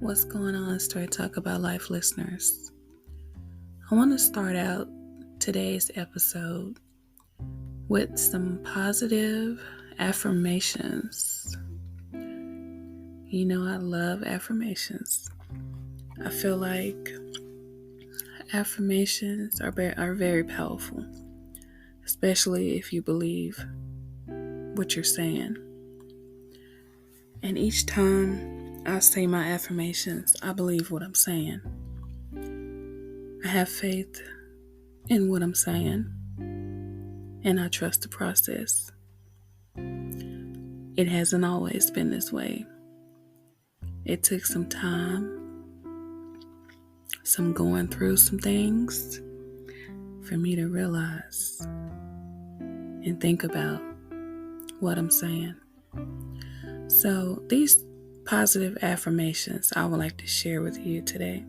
What's going on, Story Talk About Life listeners? I want to start out today's episode with some positive affirmations. You know, I love affirmations. I feel like affirmations are very powerful, especially if you believe what you're saying. And each time I say my affirmations, I believe what I'm saying. I have faith in what I'm saying, and I trust the process. It hasn't always been this way. It took some time, some going through some things for me to realize and think about what I'm saying. So these positive affirmations I would like to share with you today.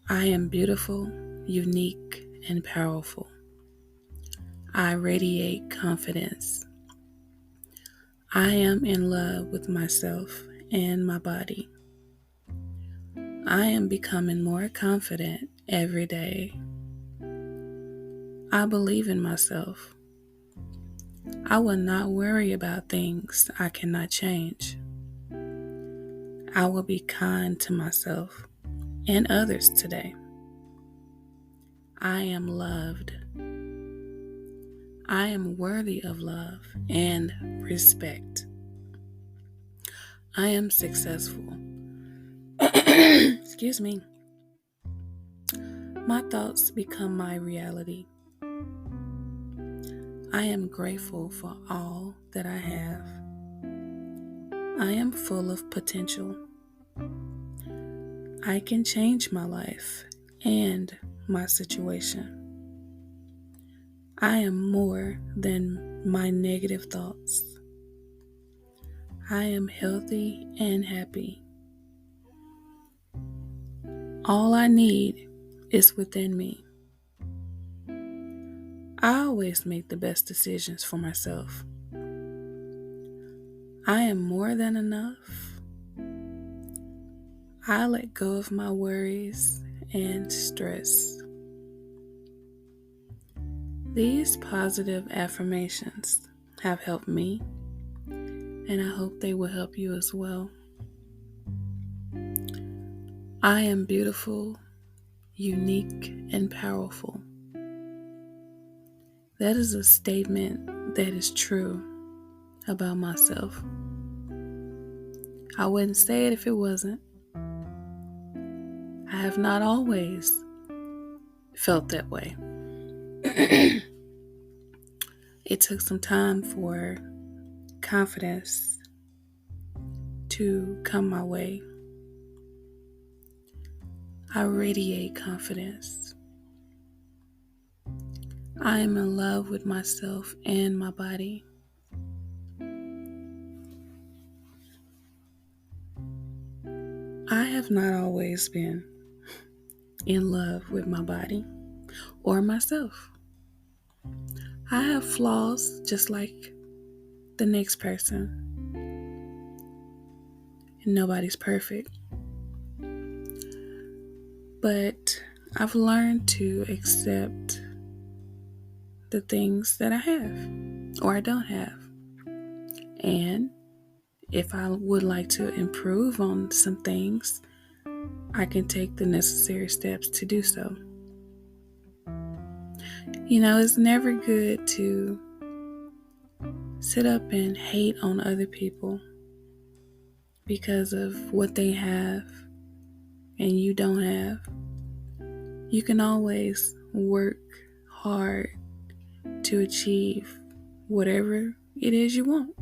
I am beautiful, unique, and powerful. I radiate confidence. I am in love with myself and my body. I am becoming more confident every day. I believe in myself. I will not worry about things I cannot change. I will be kind to myself and others today. I am loved. I am worthy of love and respect. I am successful. Excuse me. My thoughts become my reality. I am grateful for all that I have. I am full of potential. I can change my life and my situation. I am more than my negative thoughts. I am healthy and happy. All I need is within me. I always make the best decisions for myself. I am more than enough. I let go of my worries and stress. These positive affirmations have helped me, and I hope they will help you as well. I am beautiful, unique, and powerful. That is a statement that is true about myself. I wouldn't say it if it wasn't. I have not always felt that way. It took some time for confidence to come my way. I radiate confidence. I am in love with myself and my body. I have not always been in love with my body or myself. I have flaws just like the next person. And nobody's perfect. But I've learned to accept the things that I have or I don't have. And if I would like to improve on some things, I can take the necessary steps to do so. You know, it's never good to sit up and hate on other people because of what they have and you don't have. You can always work hard to achieve whatever it is you want.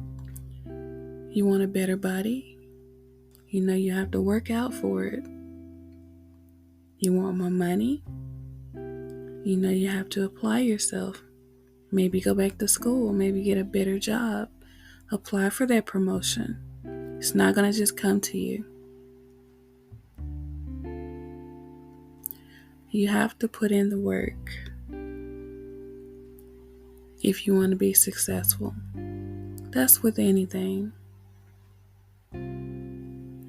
You want a better body? You know you have to work out for it. You want more money? You know you have to apply yourself. Maybe go back to school, maybe get a better job. Apply for that promotion. It's not going to just come to you. You have to put in the work if you want to be successful. That's with anything.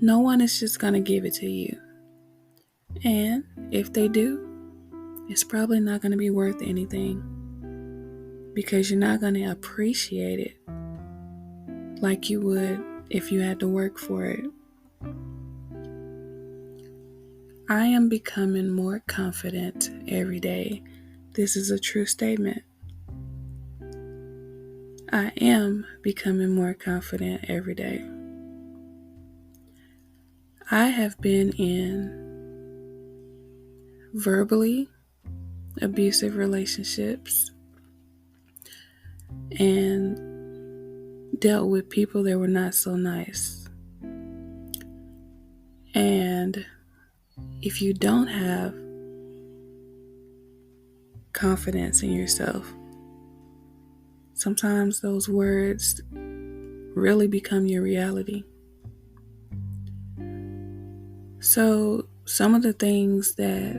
No one is just going to give it to you. And if they do, it's probably not going to be worth anything because you're not going to appreciate it like you would if you had to work for it. I am becoming more confident every day. This is a true statement. I am becoming more confident every day. I have been in verbally abusive relationships and dealt with people that were not so nice. And if you don't have confidence in yourself, sometimes those words really become your reality. So some of the things that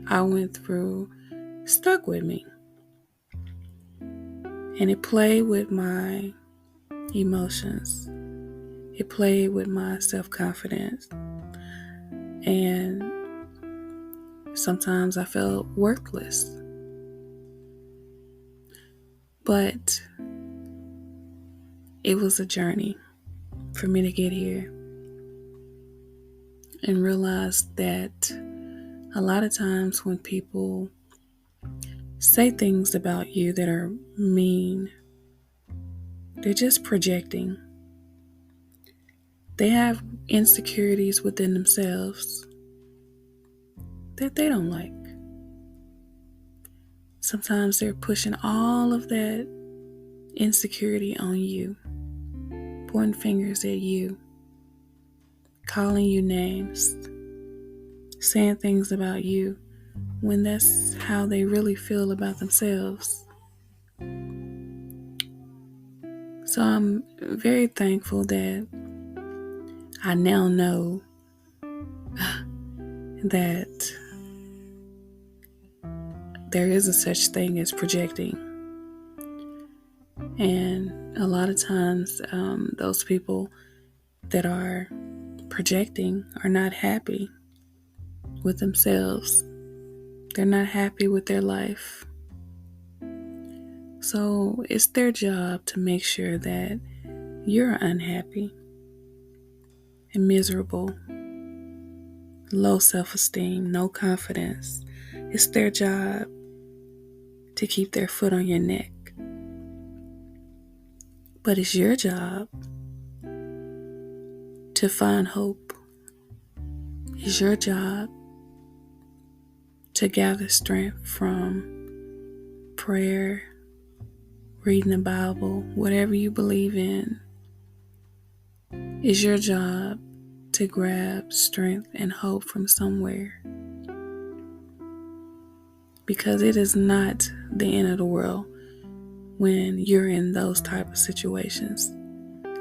I went through stuck with me. And it played with my emotions. It played with my self-confidence. And sometimes I felt worthless. But it was a journey for me to get here and realize that a lot of times when people say things about you that are mean, they're just projecting. They have insecurities within themselves that they don't like. Sometimes they're pushing all of that insecurity on you, pointing fingers at you, calling you names, saying things about you when that's how they really feel about themselves. So I'm very thankful that I now know that there is a such thing as projecting. And a lot of times those people that are projecting are not happy with themselves. They're not happy with their life. So it's their job to make sure that you're unhappy and miserable, low self-esteem, no confidence. It's their job to keep their foot on your neck. But it's your job to find hope. It's your job to gather strength from prayer, reading the Bible, whatever you believe in. It's your job to grab strength and hope from somewhere. Because it is not the end of the world when you're in those type of situations.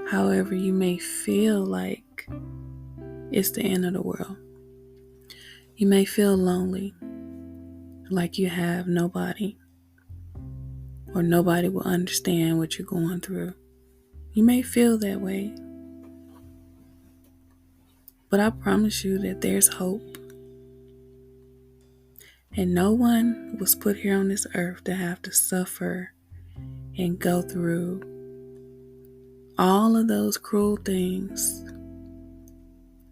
However, you may feel like it's the end of the world. You may feel lonely, like you have nobody, or nobody will understand what you're going through. You may feel that way. But I promise you that there's hope. And no one was put here on this earth to have to suffer and go through all of those cruel things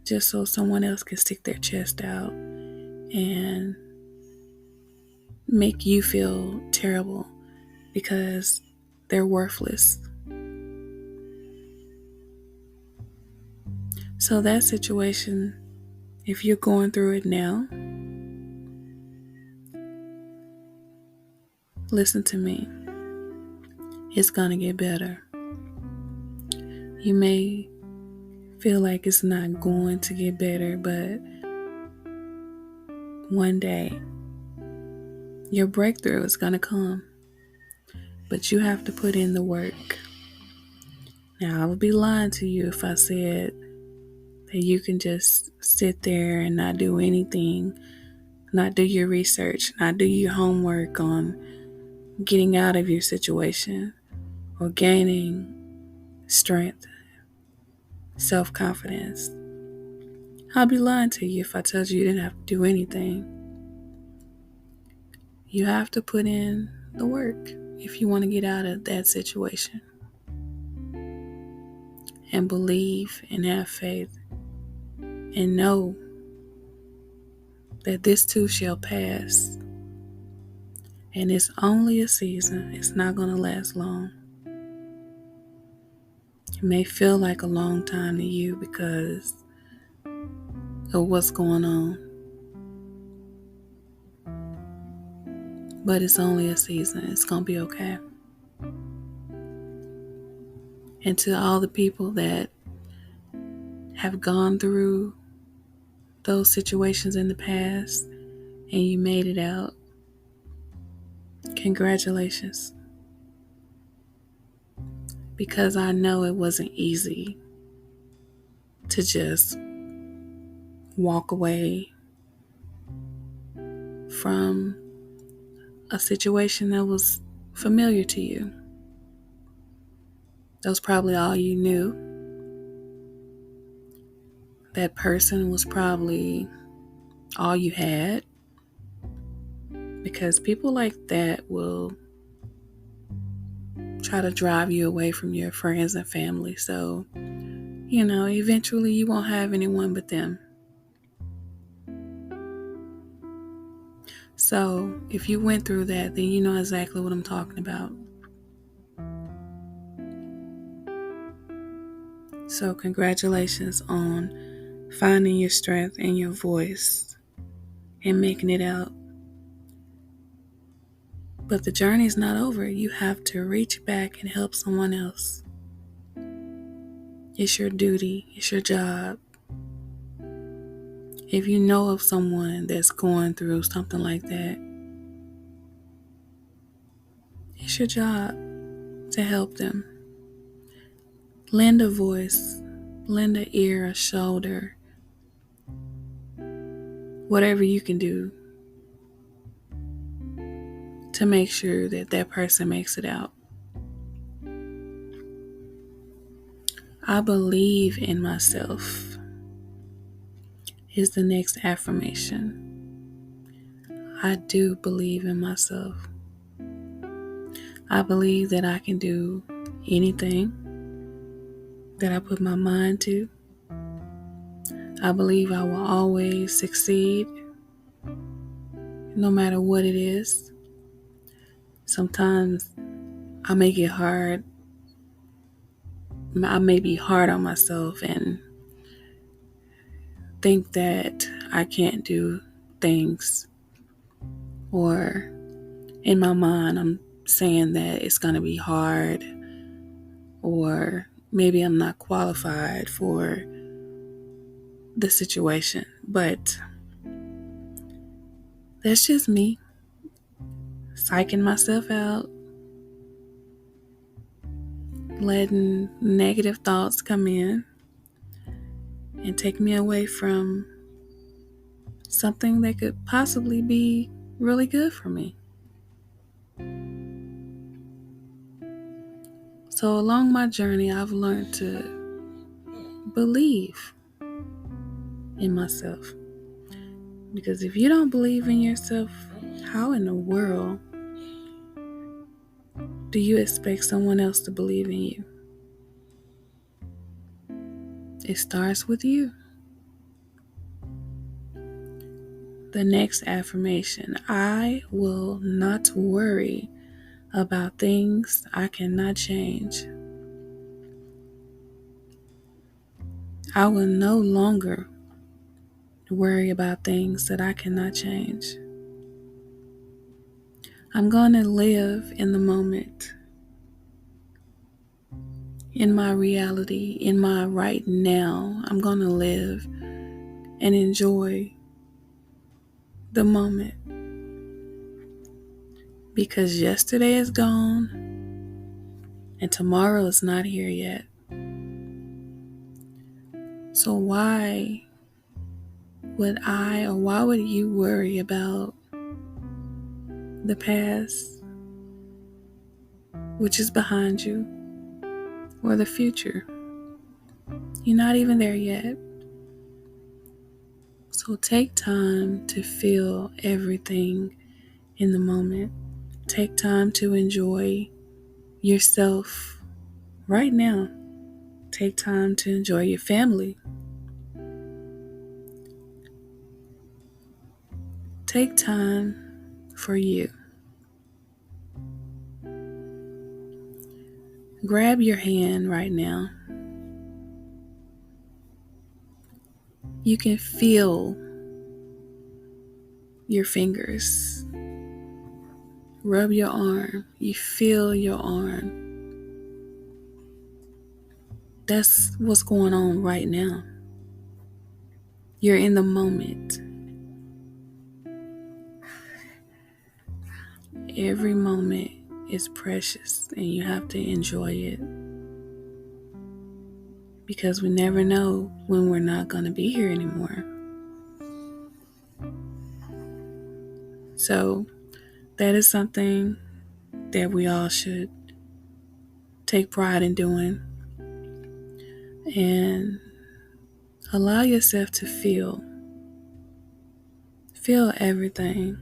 just so someone else can stick their chest out and make you feel terrible because they're worthless. So that situation, if you're going through it now, listen to me. It's gonna get better. You may feel like it's not going to get better, but one day your breakthrough is gonna come. But you have to put in the work. Now, I would be lying to you if I said that you can just sit there and not do anything, not do your research, not do your homework on getting out of your situation or gaining strength, self-confidence. I'll be lying to you if I told you didn't have to do anything. You have to put in the work if you want to get out of that situation. And believe and have faith and know that this too shall pass. And it's only a season. It's not going to last long. It may feel like a long time to you because of what's going on. But it's only a season. It's going to be okay. And to all the people that have gone through those situations in the past and you made it out, congratulations. Because I know it wasn't easy to just walk away from a situation that was familiar to you. That was probably all you knew. That person was probably all you had. Because people like that will try to drive you away from your friends and family. So, eventually you won't have anyone but them. So, if you went through that, then you know exactly what I'm talking about. So, congratulations on finding your strength and your voice and making it out. But the journey's not over. You have to reach back and help someone else. It's your duty. It's your job. If you know of someone that's going through something like that, it's your job to help them. Lend a voice, lend an ear, a shoulder, whatever you can do to make sure that that person makes it out. I believe in myself is the next affirmation. I do believe in myself. I believe that I can do anything that I put my mind to. I believe I will always succeed, no matter what it is. Sometimes I may get hard. I may be hard on myself and think that I can't do things. Or in my mind, I'm saying that it's going to be hard. Or maybe I'm not qualified for the situation. But that's just me psyching myself out, letting negative thoughts come in and take me away from something that could possibly be really good for me. So along my journey, I've learned to believe in myself. Because if you don't believe in yourself, how in the world do you expect someone else to believe in you? It starts with you. The next affirmation: I will not worry about things I cannot change. I will no longer worry about things that I cannot change. I'm going to live in the moment, in my reality, in my right now. I'm going to live and enjoy the moment. Because yesterday is gone and tomorrow is not here yet. So why would you worry about the past, which is behind you, or the future? You're not even there yet. So take time to feel everything in the moment. Take time to enjoy yourself right now. Take time to enjoy your family. Take time for you. Grab your hand right now. You can feel your fingers. Rub your arm. You feel your arm. That's what's going on right now. You're in the moment. Every moment is precious and you have to enjoy it, because we never know when we're not going to be here anymore. So that is something that we all should take pride in doing, and allow yourself to feel everything.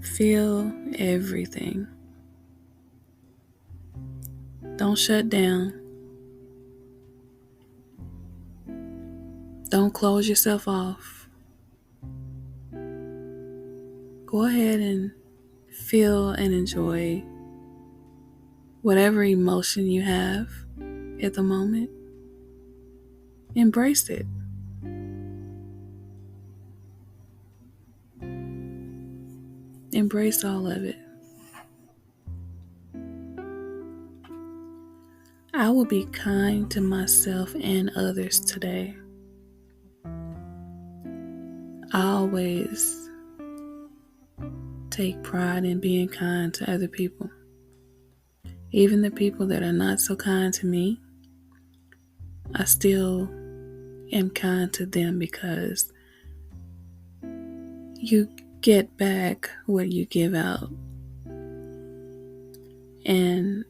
Feel everything. Don't shut down. Don't close yourself off. Go ahead and feel and enjoy whatever emotion you have at the moment. Embrace it. Embrace all of it. I will be kind to myself and others today. I always take pride in being kind to other people. Even the people that are not so kind to me, I still am kind to them, because you get back what you give out. And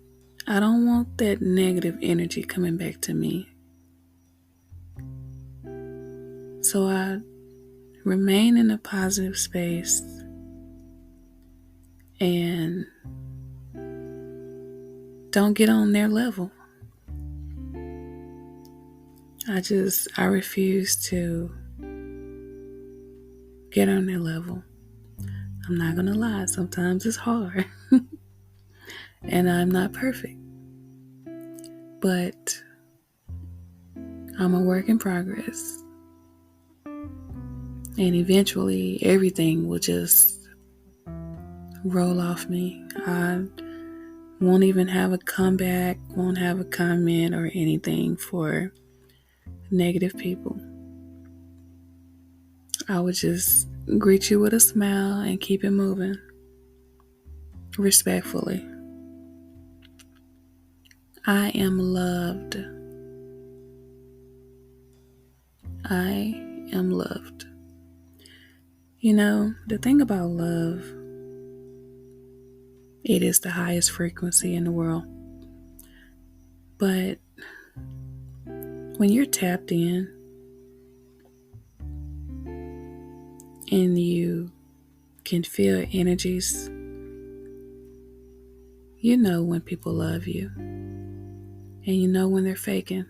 I don't want that negative energy coming back to me. So I remain in a positive space and don't get on their level. I refuse to get on their level. I'm not going to lie, sometimes it's hard. And I'm not perfect. But I'm a work in progress. And eventually everything will just roll off me. I won't even have a comeback, won't have a comment or anything for negative people. I would just greet you with a smile and keep it moving. Respectfully. I am loved. I am loved. You know, the thing about love, it is the highest frequency in the world. But when you're tapped in and you can feel energies, you know when people love you and you know when they're faking.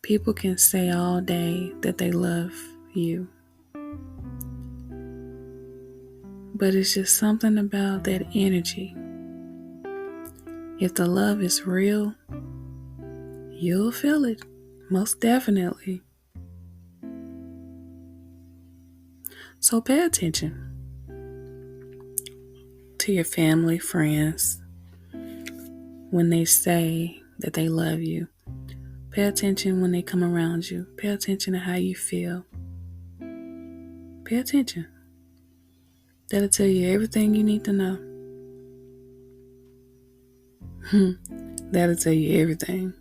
People can say all day that they love you, but it's just something about that energy. If the love is real, you'll feel it, most definitely. So pay attention to your family, friends, when they say that they love you. Pay attention when they come around you. Pay attention to how you feel. Pay attention. That'll tell you everything you need to know. That'll tell you everything.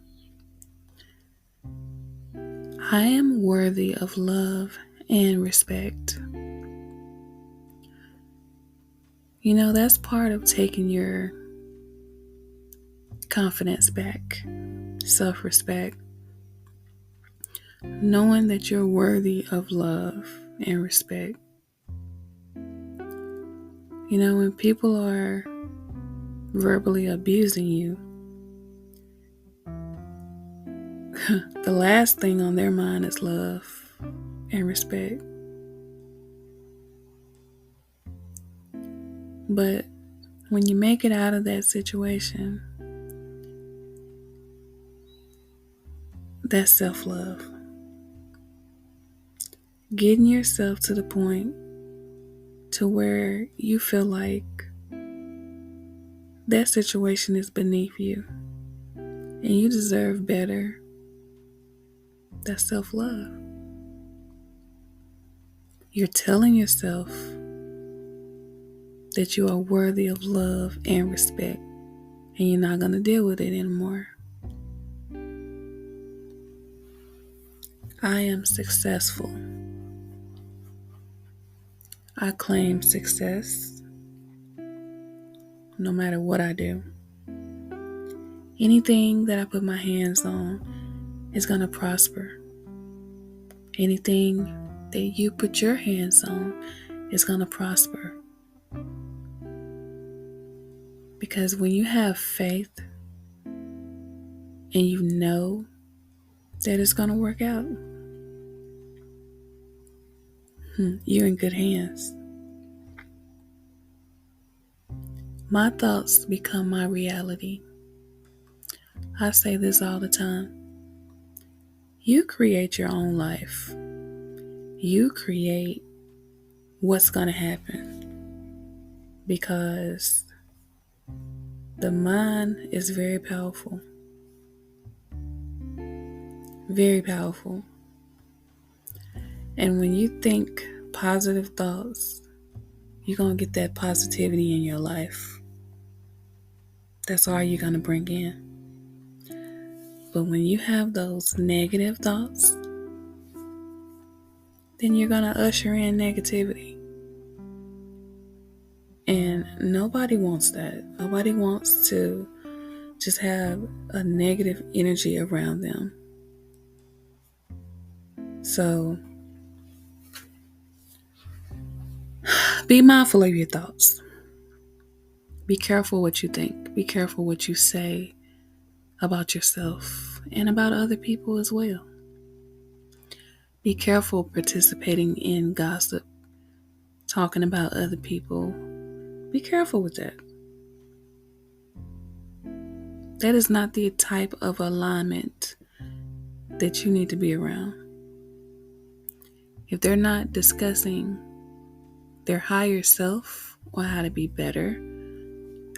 I am worthy of love and respect. You know, that's part of taking your confidence back, self-respect, knowing that you're worthy of love and respect. When people are verbally abusing you, the last thing on their mind is love and respect. But when you make it out of that situation, that's self-love. Getting yourself to the point to where you feel like that situation is beneath you and you deserve better. That's self-love. You're telling yourself that you are worthy of love and respect, and you're not going to deal with it anymore. I am successful. I claim success no matter what I do. Anything that I put my hands on is going to prosper. Anything that you put your hands on is going to prosper. Because when you have faith and you know that it's going to work out, you're in good hands. My thoughts become my reality. I say this all the time. You create your own life. You create what's going to happen, because the mind is very powerful. Very powerful. And when you think positive thoughts, you're going to get that positivity in your life. That's all you're going to bring in. But when you have those negative thoughts, then you're going to usher in negativity. And nobody wants that. Nobody wants to just have a negative energy around them. So be mindful of your thoughts. Be careful what you think. Be careful what you say about yourself and about other people as well. Be careful participating in gossip, talking about other people. Be careful with that. That is not the type of alignment that you need to be around. If they're not discussing their higher self or how to be better,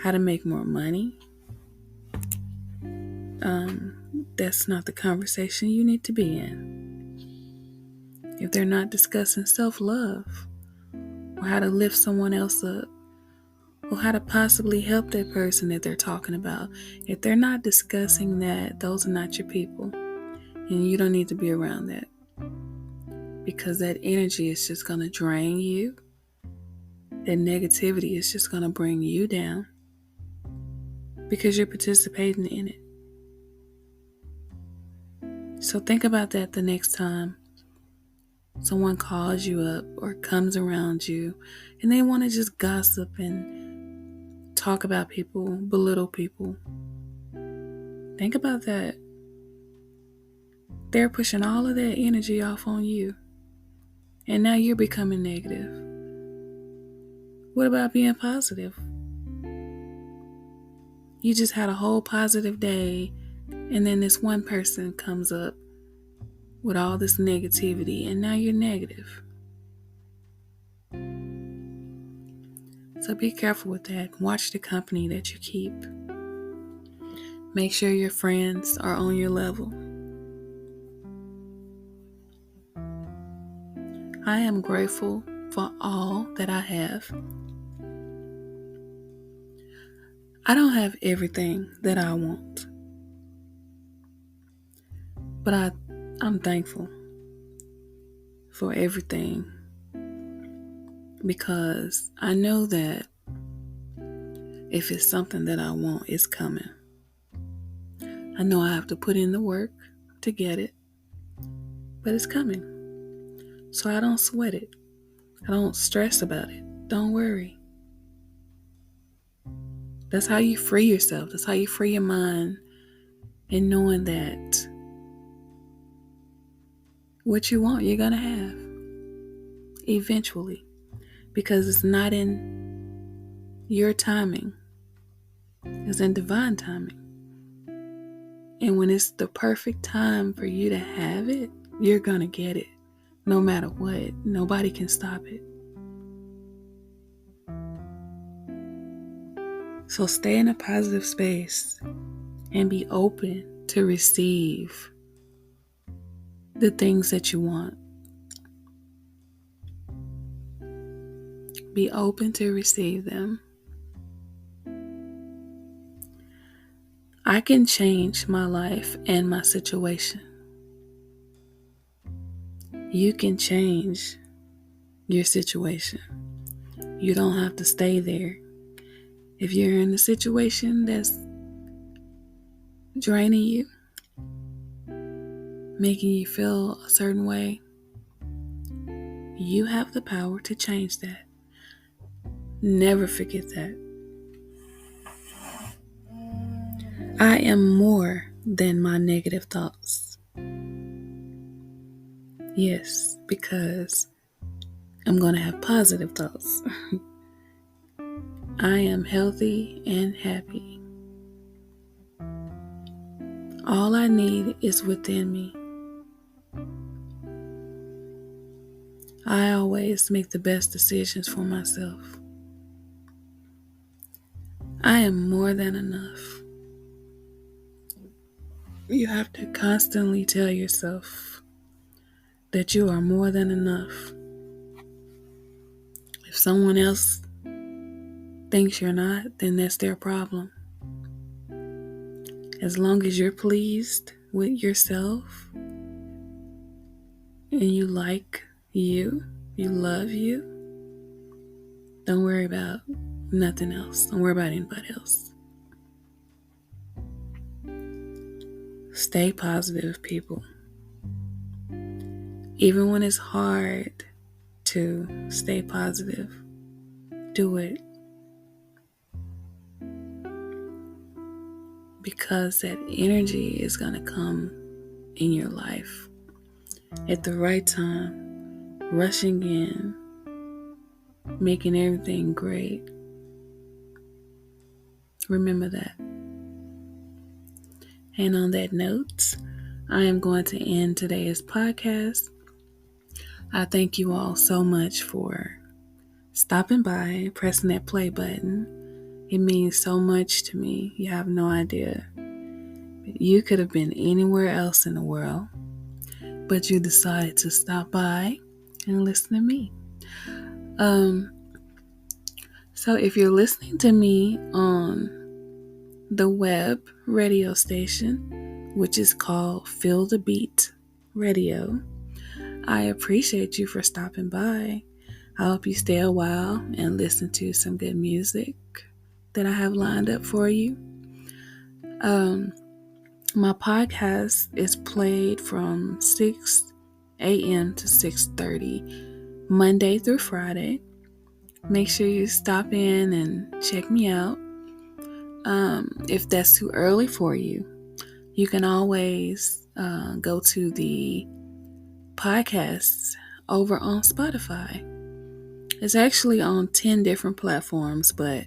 how to make more money, that's not the conversation you need to be in. If they're not discussing self-love or how to lift someone else up or how to possibly help that person that they're talking about, if they're not discussing that, those are not your people. And you don't need to be around that, because that energy is just going to drain you. That negativity is just going to bring you down because you're participating in it. So think about that the next time someone calls you up or comes around you and they want to just gossip and talk about people, belittle people. Think about that. They're pushing all of that energy off on you. And now you're becoming negative. What about being positive? You just had a whole positive day, and then this one person comes up with all this negativity, and now you're negative. So be careful with that. Watch the company that you keep. Make sure your friends are on your level. I am grateful for all that I have. I don't have everything that I want, but I'm thankful for everything, because I know that if it's something that I want, it's coming. I know I have to put in the work to get it, but it's coming. So I don't sweat it. I don't stress about it. Don't worry. That's how you free yourself. That's how you free your mind, and knowing that what you want, you're going to have eventually, because it's not in your timing. It's in divine timing. And when it's the perfect time for you to have it, you're going to get it. No matter what. Nobody can stop it. So stay in a positive space and be open to receive the things that you want. Be open to receive them. I can change my life and my situation. You can change your situation. You don't have to stay there. If you're in a situation that's draining you, making you feel a certain way, you have the power to change that. Never forget that. I am more than my negative thoughts. Yes, because I'm going to have positive thoughts. I am healthy and happy. All I need is within me. I always make the best decisions for myself. I am more than enough. You have to constantly tell yourself that you are more than enough. If someone else thinks you're not, then that's their problem. As long as you're pleased with yourself and you like you love you, don't worry about nothing else. Don't worry about anybody else. Stay positive, people. Even when it's hard to stay positive, do it. Because that energy is going to come in your life at the right time, rushing in, making everything great. Remember that. And on that note, I am going to end today's podcast. I thank you all so much for stopping by and pressing that play button. It means so much to me. You have no idea. You could have been anywhere else in the world, but you decided to stop by and listen to me. So if you're listening to me on the web radio station, which is called Feel the Beat Radio, I appreciate you for stopping by. I hope you stay a while and listen to some good music that I have lined up for you. My podcast is played from 6 a.m. to 6:30, Monday through Friday. Make sure you stop in and check me out. If that's too early for you, you can always go to the podcasts over on Spotify. It's actually on 10 different platforms, but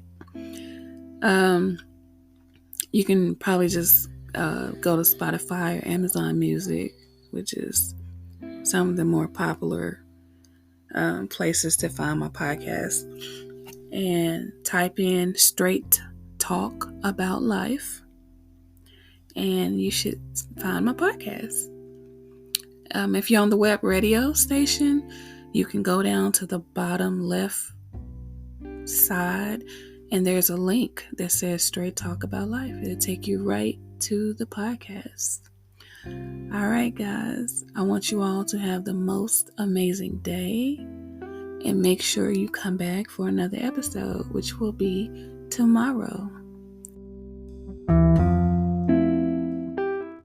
you can probably just go to Spotify or Amazon Music, which is some of the more popular places to find my podcast, and type in Straight Talk About Life, and you should find my podcast. If you're on the web radio station, you can go down to the bottom left side, and there's a link that says Straight Talk About Life. It'll take you right to the podcast. All right, guys, I want you all to have the most amazing day, and make sure you come back for another episode, which will be tomorrow.